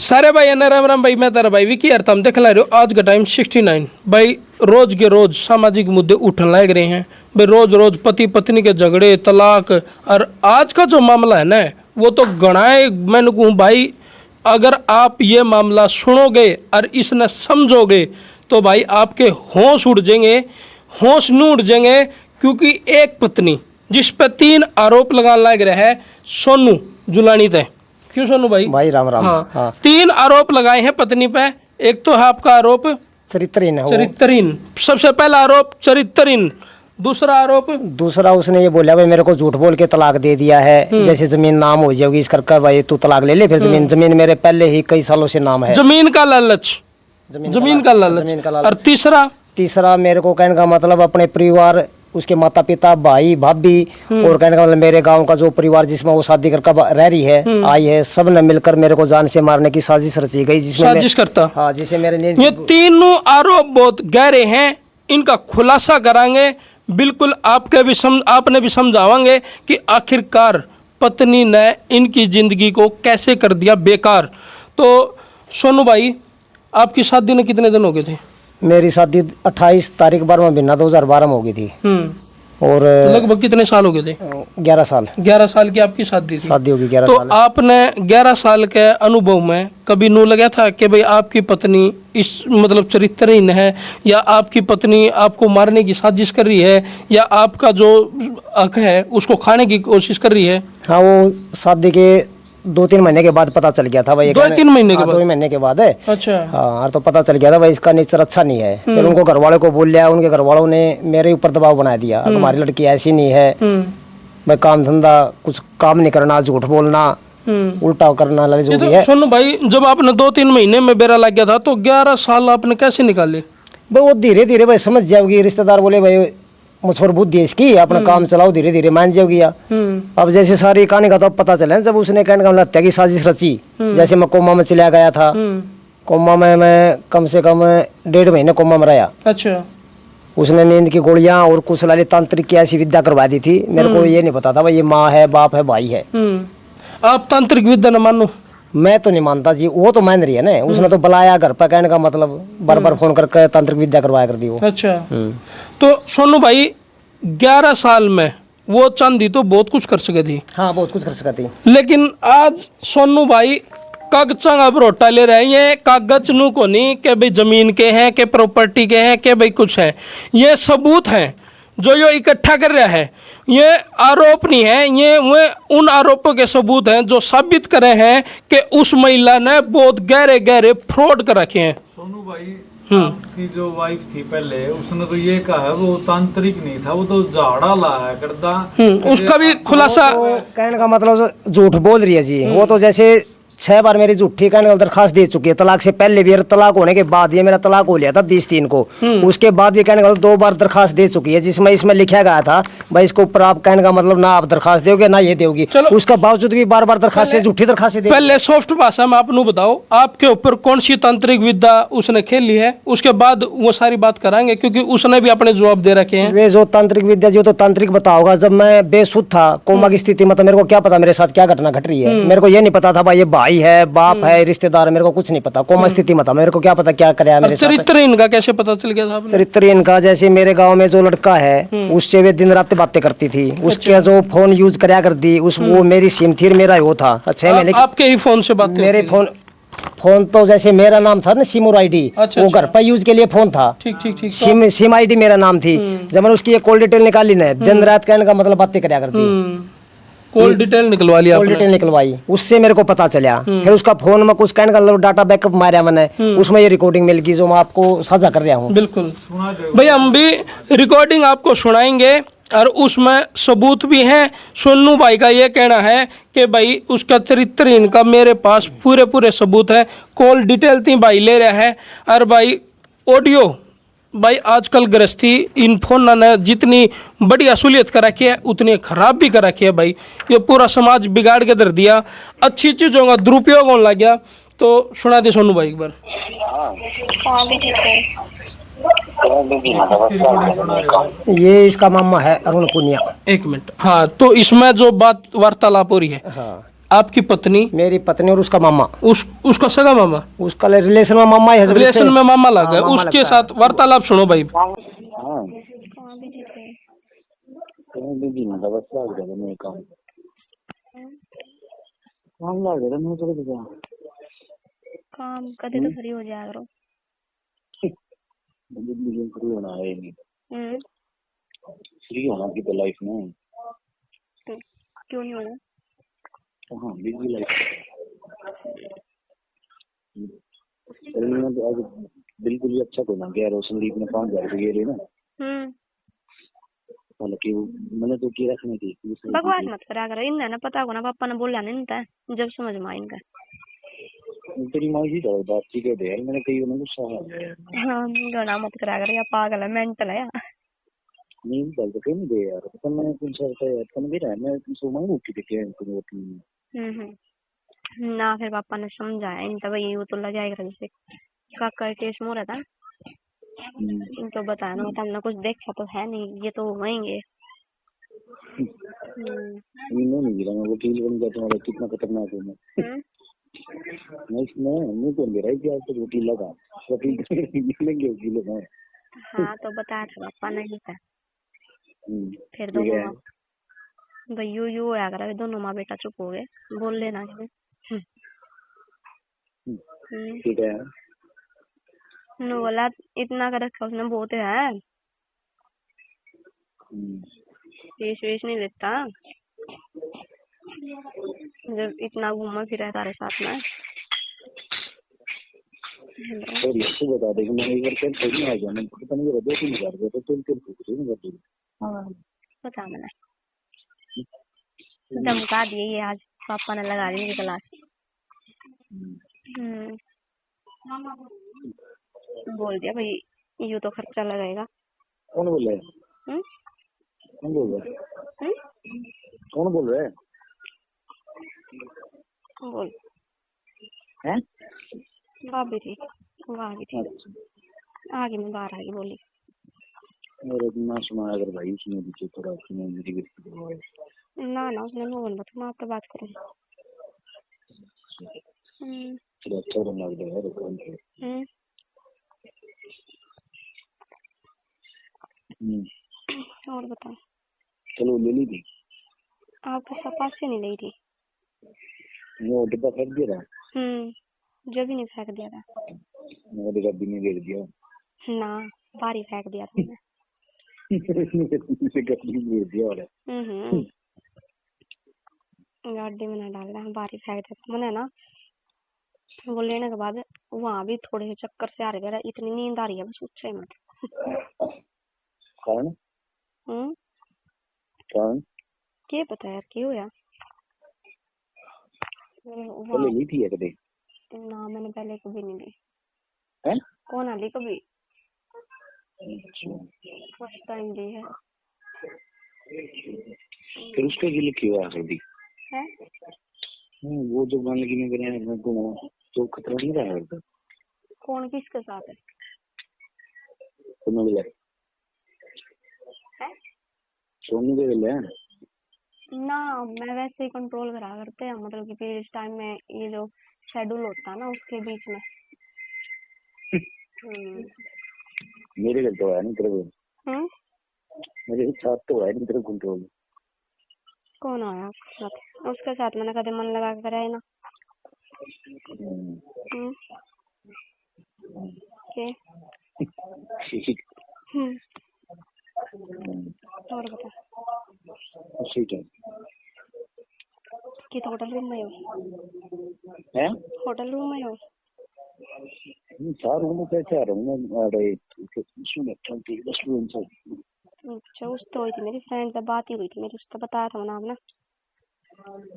सारे भाई राम राम भाई, मैं तेरा भाई विकी यार, तुम देख ला रहे हो आज का टाइम 69 भाई। रोज के रोज सामाजिक मुद्दे उठने लग रहे हैं भाई, रोज रोज पति पत्नी के झगड़े, तलाक। और आज का जो मामला है ना, वो तो गणाए। मैंने कहूँ भाई, अगर आप ये मामला सुनोगे और इसने समझोगे तो भाई आपके होश उड़ जाएंगे, होश नहीं उड़ जाएंगे। क्योंकि एक पत्नी जिस पे 3 आरोप लगाने लग रहे हैं सोनू जुलानी तय। क्यों सोनू भाई? भाई राम राम। हाँ। 3 आरोप लगाए हैं पत्नी पे। एक तो है आपका आरोप चरित्रहीन है वो। चरित्रहीन, सबसे पहला आरोप चरित्रहीन। दूसरा आरोप, दूसरा उसने ये बोला भाई मेरे को झूठ बोल के तलाक दे दिया है, जैसे जमीन नाम हो जाएगी इस करके भाई तू तलाक ले ले। फिर जमीन मेरे पहले ही कई सालों से नाम है। जमीन का लालच, जमीन का लालच। और तीसरा मेरे को कहने का मतलब अपने परिवार, उसके माता पिता, भाई भाभी और कहने का मतलब मेरे गांव का जो परिवार जिसमें वो शादी करके रह रही है, आई है, सब ने मिलकर मेरे को जान से मारने की साजिश रची गई। जिसमें साजिश करता, हाँ, जिसे मेरे ये तीनों आरोप बहुत गहरे हैं, इनका खुलासा कराएंगे। बिल्कुल आपने भी समझावांगे कि आखिरकार पत्नी ने इनकी जिंदगी को कैसे कर दिया बेकार। तो सोनू भाई, आपकी शादी ने कितने दिन हो गए थे? मेरी शादी 28 तारीख 12वां महीना 2012 में हो गई थी। और लगभग कितने साल हो गए थे? 11 साल। 11 साल की आपकी शादी थी। शादी होगी 11 तो साल। आपने 11 साल के अनुभव में कभी नू लगा था कि भाई आपकी पत्नी इस मतलब चरित्रहीन है, या आपकी पत्नी आपको मारने की साजिश कर रही है, या आपका जो हक है उसको खाने की कोशिश कर रही है? हाँ, वो शादी के 2-3 महीने के बाद पता चल गया था भाई। 2-3 महीने के बाद? 2 महीने के बाद है। अच्छा। हाँ, तो पता चल गया था भाई इसका नेचर अच्छा नहीं है। फिर उनको घर वालों को बोल लिया, उनके घर वालों ने मेरे ऊपर दबाव बना दिया, हमारी लड़की ऐसी नहीं है, मैं काम धंधा कुछ काम नहीं करना, झूठ बोलना, उल्टा करना, जो भी है। सुनो भाई, जब आपने 2-3 महीने में बेरा लग गया था तो 11 साल आपने कैसे निकाले भाई? वो धीरे धीरे भाई समझ जाओगी। रिश्तेदार बोले भाई मुझोर बुद्धि है इसकी, अपना काम चलाओ, धीरे धीरे मान जाओगी। अब जैसे सारी कहानी का तो पता चला जब उसने कहने का हत्या की साजिश रची। जैसे मैं कोमा में चला गया था, कोमा में मैं कम से कम 1.5 महीने कोमा में रहा। अच्छा। उसने नींद की गोलियां और कुछ लाली तांत्रिक की ऐसी विद्या करवा दी थी। मेरे को ये नहीं पता था भाई ये माँ है, बाप है, भाई है। आप तांत्रिक विद्या न मानो? मैं तो नहीं मानता जी, वो तो मान रही है ना। उसने तो बुलाया घर पर, कहने का मतलब बार बार फोन करके तांत्रिक विद्या करवाया कर दी वो। अच्छा। तो सोनू भाई, 11 साल में वो चांदी तो बहुत कुछ कर सके थी। हाँ, बहुत कुछ कर सकती। लेकिन आज सोनू भाई कागजा का भरोटा ले रहे हैं। कागज नू को नहीं कि भाई जमीन के हैं, के प्रॉपर्टी के हैं, के भाई कुछ है। ये सबूत हैं जो ये इकट्ठा कर रहा है। ये आरोप नहीं है, ये उन आरोपों के सबूत हैं जो साबित करे हैं कि उस महिला ने बहुत गहरे गहरे फ्रॉड कर रखे हैं। सोनू भाई, आपकी जो वाइफ थी पहले, उसने तो ये कहा है वो तांत्रिक नहीं था, वो तो झाड़ा लाया करता। उसका भी खुलासा, कहने का मतलब झूठ बोल रही है जी। वो तो जैसे 6 बार मेरी झूठी कहने का दरखास्त दे चुकी है, तलाक से पहले भी, तलाक होने के बाद। ये मेरा तलाक हो लिया था 20/3 को, उसके बाद भी कहने का 2 बार दरखास्त दे चुकी है, जिसमें इसमें लिखा गया था भाई इसके ऊपर आप कहने का मतलब ना आप दरखास्त दोगे ना ये दोगी। उसका बावजूद भी बार बार दरखास्त से झूठी दरखास्त दे। पहले सॉफ्ट भाषा में आपने बताओ आपके ऊपर कौन सी तांत्रिक विद्या उसने खेली है, उसके बाद वो सारी बात कराएंगे, क्योंकि उसने भी अपने जवाब दे रखे हैं। वे जो तांत्रिक विद्या जो तो तांत्रिक बताओगा। जब मैं बेसुध था, कोमा की स्थिति में, तो मेरे को क्या पता मेरे साथ क्या घटना घट रही है। मेरे को ये नहीं पता था भाई ये भाई है, बाप है, रिश्तेदार, मेरे को कुछ नहीं पता। कोमा स्थिति में था, मेरे को क्या पता क्या कराया मेरे साथ। चरित्रहीन का कैसे पता चल गया था आपने? चरित्रहीन का जैसे मेरे गांव में जो लड़का है उससे वे दिन रात बातें करती थी। उसके जो फोन यूज कराया कर दी, उस वो मेरी सिम थी, मेरा वो था। अच्छा, मैंने आपके ही फोन से बात? मेरे फोन तो जैसे मेरा नाम था ना सिमर आईडी, वो घर पर यूज के लिए फोन था। ठीक ठीक ठीक। सिम आईडी मेरा नाम थी। जब मैंने उसकी कॉल डिटेल निकाली ना, दिन रात कहने का मतलब बातें कराया करती। कॉल डिटेल निकलवा लिया? कॉल डिटेल निकलवाई, उससे मेरे को पता चला। फिर उसका फोन में कुछ कहने का डाटा बैकअप मारा मैंने, उसमें ये रिकॉर्डिंग मिल गई जो मैं आपको साझा कर रहा हूँ। बिल्कुल भाई, हम भी रिकॉर्डिंग आपको सुनाएंगे और उसमें सबूत भी हैं। सोनू भाई का ये कहना है कि भाई उसका चरित्रहीन का मेरे पास पूरे सबूत है। कॉल डिटेल थी भाई ले रहा है। और भाई ऑडियो, भाई आजकल गृहस्थी इन फोन ने जितनी बड़ी असुलियत कर रखी है उतनी खराब भी कर रखी है भाई। ये पूरा समाज बिगाड़ के धर दिया, अच्छी चीज़ों का दुरुपयोग होने लग गया। तो सुना दे सोनू भाई एक बार। ये इसका मामा है अरुण पुनिया। 1 मिनट। हाँ, तो इसमें जो बात वार्तालाप हो रही है, हाँ, आपकी पत्नी, मेरी पत्नी और उसका मामा, उसका सगा मामा, उसका रिलेशन में मामा ही है, रिलेशन में मामा लग हाँ, गया, मामा उसके लगता है। साथ वार्तालाप सुनो भाई। हाँ कहीं बिजी ना था बस लग जाएगा मेरे काम लग जाएगा मैं तो क्या काम कदे तो फ्री हो जाया करो। जिंदगी फ्री होना है नहीं, हम्म, फ्री होना की तो लाइफ में तो क्यों नहीं होना? हाँ बिजी लाइफ। मैं तो आज बिल्कुल ही अच्छा को ना गया रो संदीप ने 5,000 रुपये ले ना, हालांकि मैंने तो की रखने की बकवास मत करा करो, इनने ना पता को ना पापा ने बोला नहीं था जब समझ में आई इनका। तेरी माँ जी तो बात ठीक है यार, मैंने कही उन्हें गुस्सा है हाँ गाना मत करा कर, या पागल है मेंटल है या। नहीं गलत कहीं नहीं दे यार, तो मैं कौन सा होता है तुम भी रहा मैं सो मैं मुक्ति देखे हैं तुम अपनी ना फिर पापा ने समझाया इन तब ये तो लग जाएगा जैसे काका केस हो रहा था, इनको बताया ना हमने कुछ देखा तो है नहीं, ये तो वहेंगे। नहीं गिरा मैं वकील बन गया तुम्हारा, कितना खतरनाक है मैं इसमें नहीं कौन गिरा कि आज तो वकील लगा वकील मिलेंगे वकील में। हाँ तो बताया था पापा ने ही था। फिर ठीक दोनों है माँ भाई यू होया करा, दोनों माँ बेटा चुप हो गए, बोल लेना ठीक है नो बोला इतना कर रखा उसने बहुत है, फीस वीस नहीं लेता जब इतना घूमा फिरा है तारे साथ में। और ये तो बता दे कि मैं एक बार कल थोड़ी आ गया, मैं पता नहीं रहा 2-3 हज़ार रुपये तो तेल कुछ नहीं कर दूँ। पता मैंने धमका दिए ये आज पापा ने लगा दी क्लास। बोल दिया भाई यू तो खर्चा लगेगा। कौन बोल रहा है? कौन बोल रहा है? कौन बोल रहा है? बोल हैं? भाभी थी वहाँ भी थी, आगे मैं बाहर आगे बोली। मेरे ना सुना अगर भाई सुने दीजिए थोड़ा सुने मेरी व्यक्ति ना ना उसने नो बोल मैं आपसे बात करूँ। चलो अच्छा बनना है और बताओ। चलो ले ली थी आपके पास से नहीं ली थी, वो डिब्बा फेंक दिया था, जब ही नहीं फेंक दिया था मेरे डब्बी ने दे दिया ना, बाहर ही फेंक दिया था इसे गड्डी में दे दिया वाला गाड़ी में ना डाल रहा बाहर ही फेंक देता मैंने ना। वो लेने के बाद वहाँ भी थोड़े से चक्कर से आ रहे, इतनी नींद आ रही है बस उससे मत। कौन कौन क्या पता यार क्यों यार पहले ली थी कभी? ना मैंने पहले कभी नहीं ली। हैं? कौन आ ली कभी? अच्छा फर्स्ट टाइम ली है। फिर उसका गिल क्यों आ सकती है? वो जो मान लगी मैं तो खतरा नहीं रहा है। कौन किसके साथ है? सोनू के सोनू के लिए ना मैं वैसे ही कंट्रोल करा करते हैं, मतलब कि पीरियड्स टाइम में ये जो शेड्यूल होता है ना उसके बीच में। मेरे घर तो है नहीं तेरे को, मेरे साथ तो है नहीं तेरे कंट्रोल। कौन आया आपके साथ? उसके साथ मैंने कदम मन लगा कर है ना। और बता ठीक है कि तो होटल रूम में हो? हैं? होटल रूम में हो? 4 रूम पे 4 रूम अरे सुन 10 रूम से। अच्छा उस तो हुई थी मेरी फ्रेंड से बात ही हुई थी मेरी, उसका बताया था नाम ना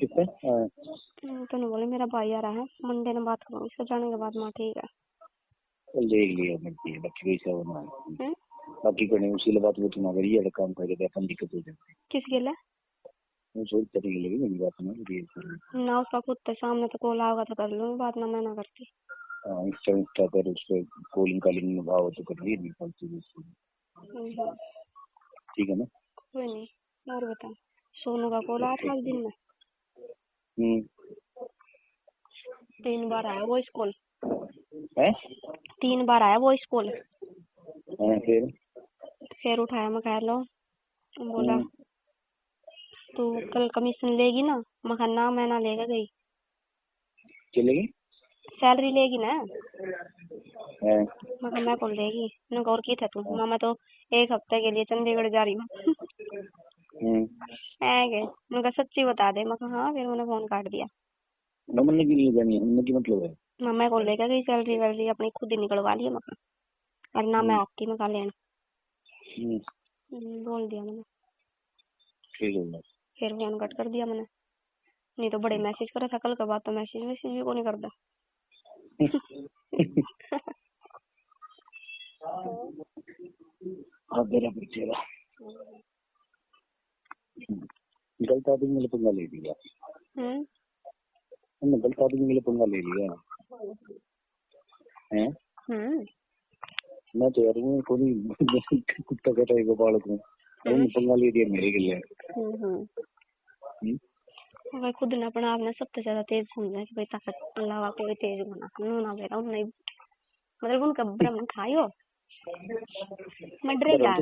कितने तो नहीं बोले मेरा भाई आ रहा है मंडे ने बात करूँ उससे जाने के बाद। माँ ठीक है देख लिया मैं बाकी कैसा होना बाकी करने उसी बात वो तुम अगर ये काम करेगा अपन दिक्कत हो जाएगी। किसके लिए? वो सोच तरीके लगी मेरी बात ना उसका खुद तो सामने तो कॉल आएगा तो कर लूँगी बात, ना मैं ना करती। इंस्टा पर उस पर कॉलिंग कॉलिंग में भाव तो कर रही है ठीक है ना। कोई नहीं। और बता सोनू का कॉल आया था दिन में? 3 बार आया वॉइस कॉल, है 3 बार आया वॉइस कॉल। फिर उठाया, मैं कह लो, बोला तू कल कमीशन लेगी ना? मैं कहा ना, मैं ना लेगा गई। चलेगी सैलरी लेगी ना? हैं? मैं कहा मैं कौन लेगी। मैंने कहा और की था तू? मैं तो 1 हफ्ते के लिए चंडीगढ़ जा रही हूँ। है के? मैंने कहा सच्ची बता दे। मैं कहा हाँ। फिर मैंने फोन काट दिया। नमन की नहीं जानी है, नमन की मतलब है मैं कौन लेगा गई, सैलरी वैलरी अपनी खुद ही निकलवा ली है। मैं कहा और ना मैं आपकी, मैं कहा लेना। बोल दिया मैंने। ठीक है फिर फोन कट कर दिया मैंने। नहीं तो बड़े मैसेज करा था कल के बाद, तो मैसेज भी को नहीं करता। हाँ मेरा पूछेगा गलत आदमी मेरे पंगा ले लिया। हमने गलत आदमी मेरे पंगा ले लिया हैं। मैं तो यार वो कोई कुत्ता कहता है गोपाल को हमने पंगा ले दिया मेरे के लिए। भाई खुद ने अपना आप ने सबसे ज्यादा तेज समझा कि भाई ताकत अलावा कोई तेज होना ना बेटा उन नहीं, मतलब उनका ब्रह्म खायो। मैं डरेगा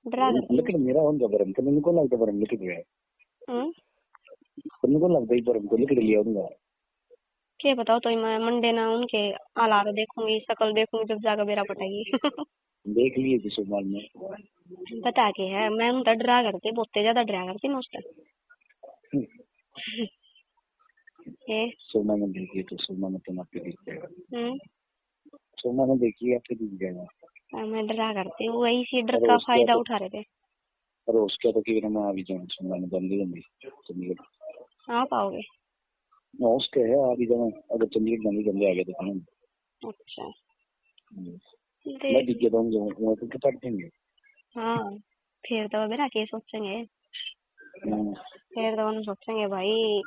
डरा लेकिन मेरा उनका ब्रह्म तो उनको लगता ब्रह्म लेकिन है उनको लगता ही ब्रह्म तो लेकिन लिया उनका क्या बताओ। तो मैं मंडे ना उनके हालात देखूंगी, शक्ल देखूंगी, जब जाकर बेरा पटाएगी। देख लिए थी सोमवार में बता के है मैं उनका डरा करती, बहुत ज्यादा डरा करती मैं उसका। सोमा ने देखिए तो सोमा ने तो आपके दिख जाएगा। सोमा ने देखिए आपके दिख जाएगा। मैं डरा करती हूँ, वही इसी डर का फायदा उठा रहे थे। अरे उसके तो कि मैं अभी जाऊँ सोमा ने चंडीगढ़ आप आओगे? उसके है अभी जाऊँ अगर चंडीगढ़ जाने जल्दी आ गया तो खाना। अच्छा मैं दिख गया वहाँ तो काट देंगे। हाँ फिर तो मेरा के सोचेंगे, फिर तो उन्हें सोचेंगे भाई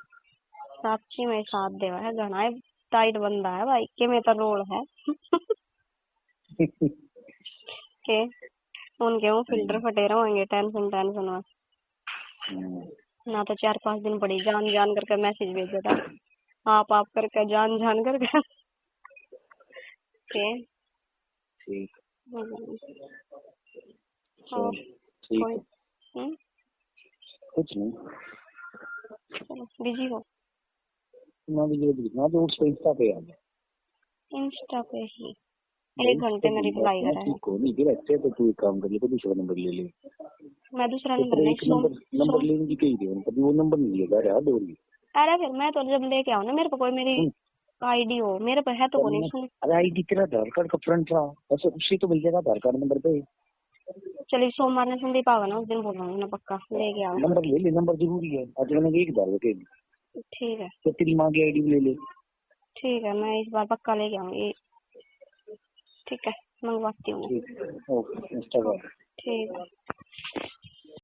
साक्षी में साथ देवा है, घना टाइट बंदा है भाई के में तो रोल है। के उनके वो फिल्टर फटे रहेंगे टेंशन में ना। तो 4-5 दिन पड़ी जान जान करके मैसेज भेजा था, आप करके जान जान करके। के ठीक कोई कुछ नहीं बिजी हो? मैं तो उस इंस्टा पे आ गया। इंस्टा पे ही 1 घंटे में रिप्लाई करा है। नहीं फिर अच्छे तो तू एक काम कर ले तो दूसरा नंबर ले ले। मैं दूसरा नंबर एक नंबर लेने की कही थी कभी वो नंबर नहीं लिया यार डोरी। अरे फिर मैं तो जब लेके आऊँ ना मेरे को कोई मेरी आईडी हो, मेरे पे है तो कोई नहीं। सुन अरे आईडी तेरा आधार कार्ड का फ्रंट था बस उसी तो मिल जाएगा आधार कार्ड नंबर पे। चलिए सोमवार ने संदीप आवा ना उस दिन बोलूंगी ना पक्का लेके आओ। नंबर ले ले नंबर जरूरी है आज मैंने 1000 रुपए ठीक है तो तेरी माँ की आईडी ले ले। ठीक है मैं इस बार पक्का लेके आऊंगी। ठीक है मंगवाती हूँ। ठीक ओके इंस्टाग्राम ठीक है।